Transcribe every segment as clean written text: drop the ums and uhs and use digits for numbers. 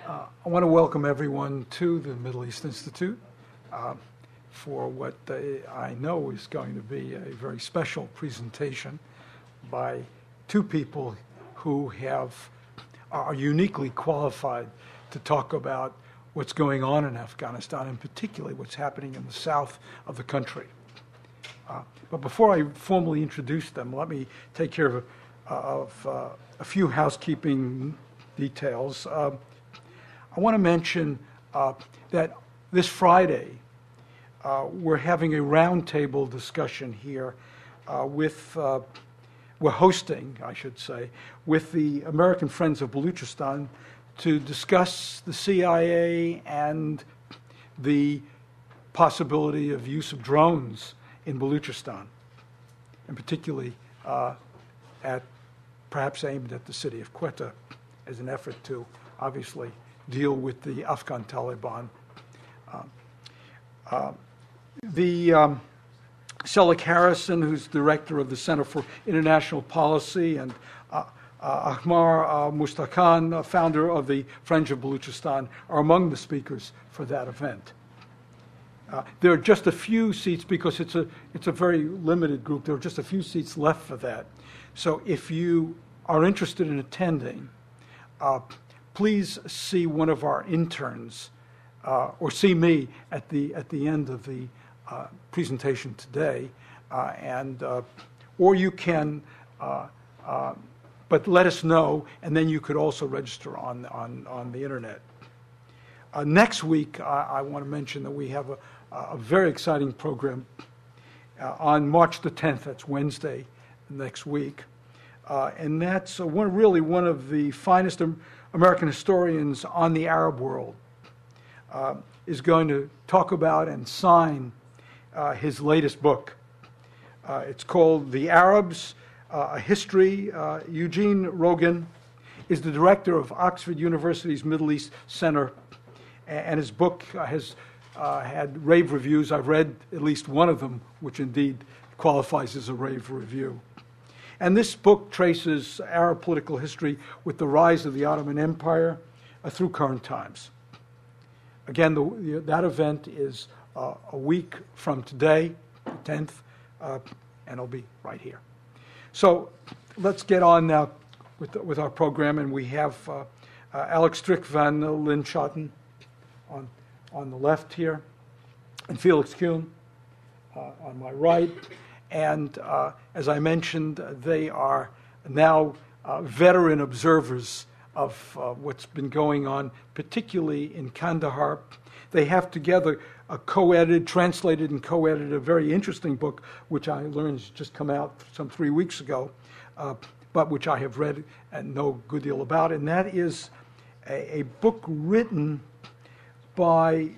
I want to welcome everyone to the Middle East Institute for what I know is going to be a very special presentation by two people who are uniquely qualified to talk about what's going on in Afghanistan, and particularly what's happening in the south of the country. But before I formally introduce them, let me take care of a few housekeeping details. I want to mention that this Friday we're having a roundtable discussion here we're hosting, I should say, with the American Friends of Baluchistan to discuss the CIA and the possibility of use of drones in Baluchistan, and particularly perhaps aimed at the city of Quetta as an effort to obviously deal with the Afghan Taliban. Selig Harrison, who's director of the Center for International Policy, and Ahmar Mustakhan, founder of the Friends of Baluchistan, are among the speakers for that event. There are just a few seats because it's a very limited group. There are just a few seats left for that. So if you are interested in attending, please see one of our interns or see me at the end of the presentation today, or you can, but let us know, and then you could also register on the internet. Next week, I want to mention that we have a very exciting program on March the 10th. That's Wednesday next week, and that's one of the finest American historians on the Arab world is going to talk about and sign his latest book. It's called The Arabs, A History. Eugene Rogan is the director of Oxford University's Middle East Center, and his book has had rave reviews. I've read at least one of them, which indeed qualifies as a rave review. And this book traces Arab political history with the rise of the Ottoman Empire through current times. Again, that event is a week from today, the 10th, and it'll be right here. So let's get on now with our program, and we have Alex Strick van Linschoten on the left here, and Felix Kuehn on my right. And as I mentioned, they are now veteran observers of what's been going on, particularly in Kandahar. They have together translated and co-edited a very interesting book, which I learned has just come out some 3 weeks ago, but which I have read and know a good deal about. And that is a book written by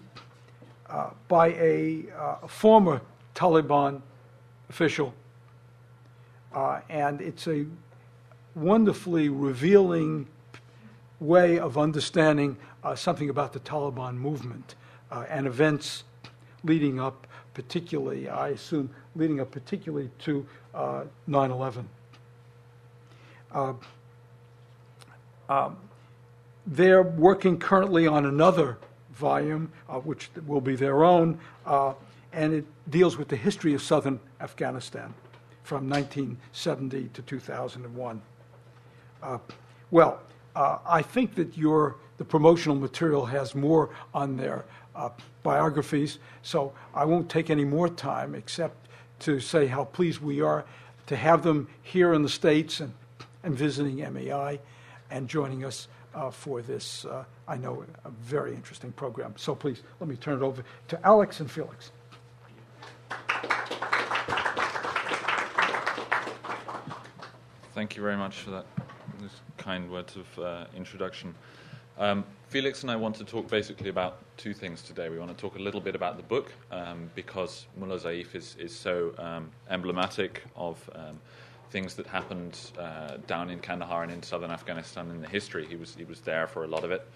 a former Taliban official, and it's a wonderfully revealing way of understanding something about the Taliban movement and events leading up particularly to 9/11. They're working currently on another volume, which will be their own, and it deals with the history of southern Afghanistan from 1970 to 2001. I think that the promotional material has more on their biographies, so I won't take any more time except to say how pleased we are to have them here in the States and visiting MEI and joining us for this, I know, a very interesting program. So please, let me turn it over to Alex and Felix. Thank you very much for those kind words of introduction. Felix and I want to talk basically about two things today. We want to talk a little bit about the book because Mullah Zaeef is so emblematic of things that happened down in Kandahar and in southern Afghanistan in the history. He was there for a lot of it.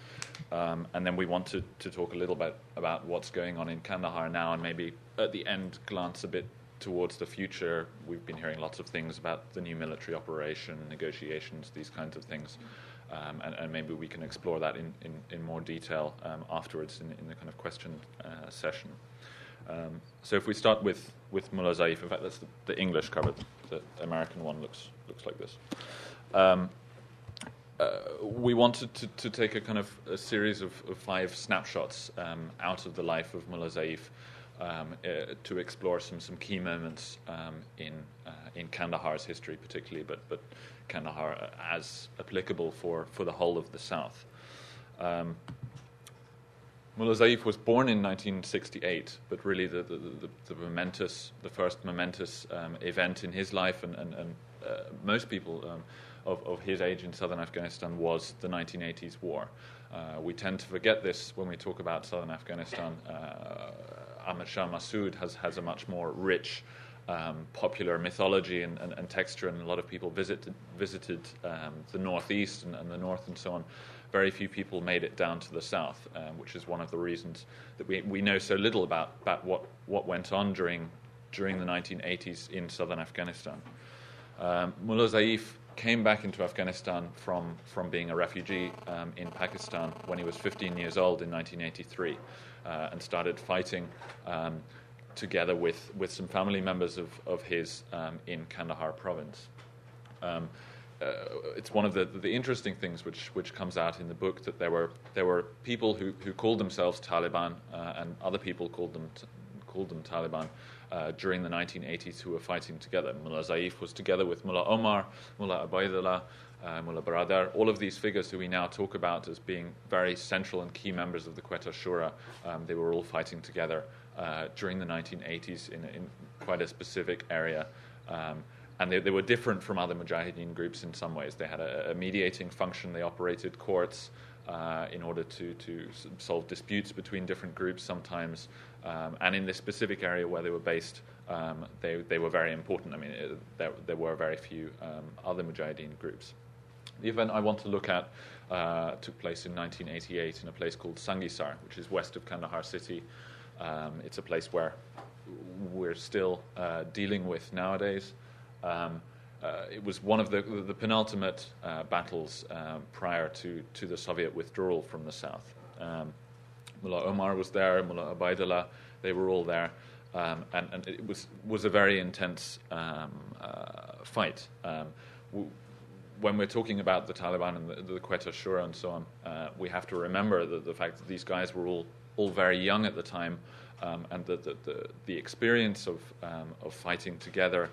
And then we want to talk a little bit about what's going on in Kandahar now, and maybe at the end glance a bit towards the future. We've been hearing lots of things about the new military operation, negotiations, these kinds of things. and maybe we can explore that in more detail afterwards in the kind of question session. So if we start with Mullah Zaeef, in fact that's the English cover, the American one looks like this. We wanted to take a kind of a series of 5 snapshots out of the life of Mullah Zaeef to explore some key moments in Kandahar's history particularly, but Kandahar as applicable for the whole of the South. Mullah Zaeef was born in 1968, but really the first momentous event in his life and most people of his age in southern Afghanistan was the 1980s war. We tend to forget this when we talk about southern Afghanistan. Ahmad Shah Massoud has a much more rich popular mythology and texture, and a lot of people visited the northeast and the north and so on. Very few people made it down to the south, which is one of the reasons that we know so little about what went on during the 1980s in southern Afghanistan. Mullah Zaeef came back into Afghanistan from being a refugee in Pakistan when he was 15 years old in 1983 and started fighting together with some family members of his in Kandahar province. It's one of the interesting things which comes out in the book, that there were people who called themselves Taliban and other people called them Taliban during the 1980s who were fighting together. Mullah Zaeef was together with Mullah Omar, Mullah Abdul Mullah Baradar, all of these figures who we now talk about as being very central and key members of the Quetta Shura. They were all fighting together during the 1980s in quite a specific area. And they were different from other Mujahideen groups in some ways. They had a mediating function. They operated courts in order to solve disputes between different groups sometimes. And in this specific area where they were based, they were very important. I mean, there were very few other Mujahideen groups. The event I want to look at took place in 1988 in a place called Sangisar, which is west of Kandahar city. It's a place where we're still dealing with nowadays. It was one of the penultimate battles prior to the Soviet withdrawal from the south. Mullah Omar was there, Mullah Abdullah, they were all there, and it was a very intense fight. When we're talking about the Taliban and the Quetta Shura and so on, we have to remember the fact that these guys were all very young at the time, and the experience of fighting together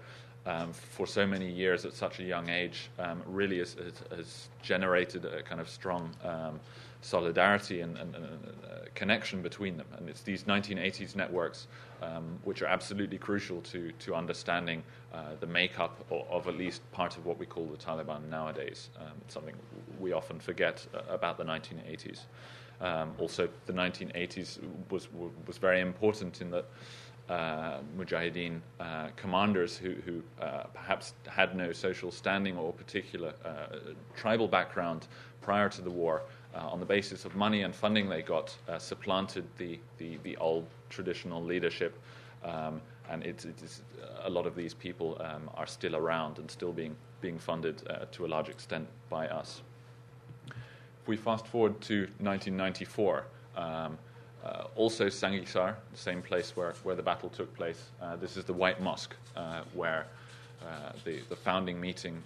for so many years at such a young age really has generated a kind of strong solidarity and connection between them. And it's these 1980s networks which are absolutely crucial to understanding the makeup of at least part of what we call the Taliban nowadays. It's something we often forget about the 1980s. Also, the 1980s was very important in that Mujahideen commanders who perhaps had no social standing or particular tribal background prior to the war, on the basis of money and funding they got, supplanted the old traditional leadership, and it's a lot of these people are still around and still being funded to a large extent by us. If we fast forward to 1994. Also Sangisar, the same place where the battle took place. This is the White Mosque, where the founding meeting